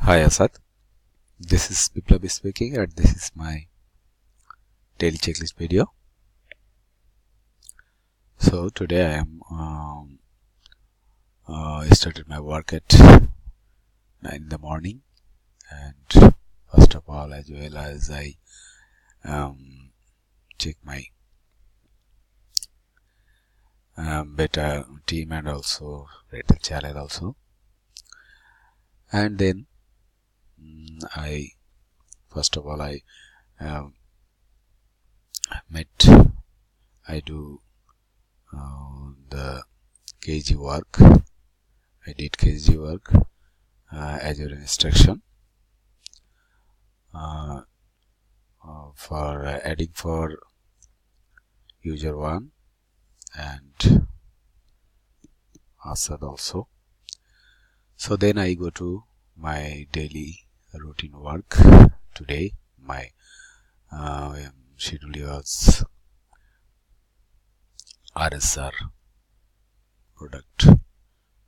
Hi Asad, this is Biplav speaking and this is my daily checklist video. So today I am started my work at 9 in the morning, and first of all, as well as I check my beta team and also beta channel also, and then I do the KG work. I did KG work as your instruction for adding for user 1 and Asad also. So then I go to my daily routine work. Today my schedule was RSR product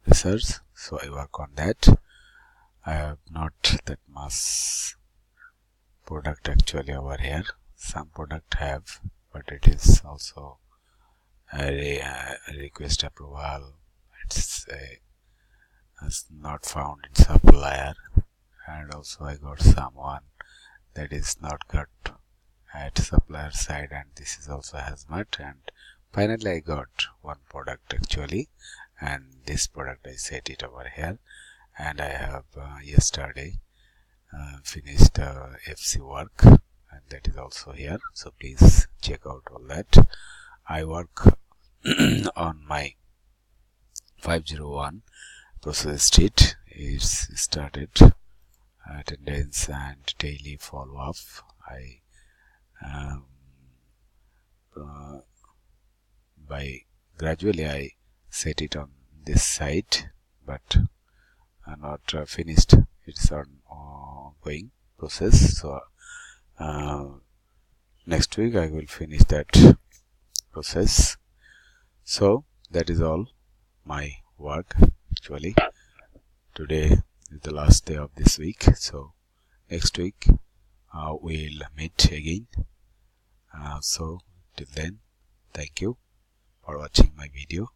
research, so I work on that. I have not that much product actually over here. Some product have, but it is also a request approval. It's not found in supplier, and also I got someone that is not got at supplier side, and this is also hazmat. And finally I got one product actually, and this product I set it over here, and I have yesterday finished FC work, and that is also here, so please check out all that. I work on my 501 process state is started, attendance and daily follow-up. I gradually I set it on this side, but not finished. It's on ongoing process, so next week I will finish that process. So that is all my work actually. Today is the last day of this week, so next week we'll meet again. So till then, thank you for watching my video.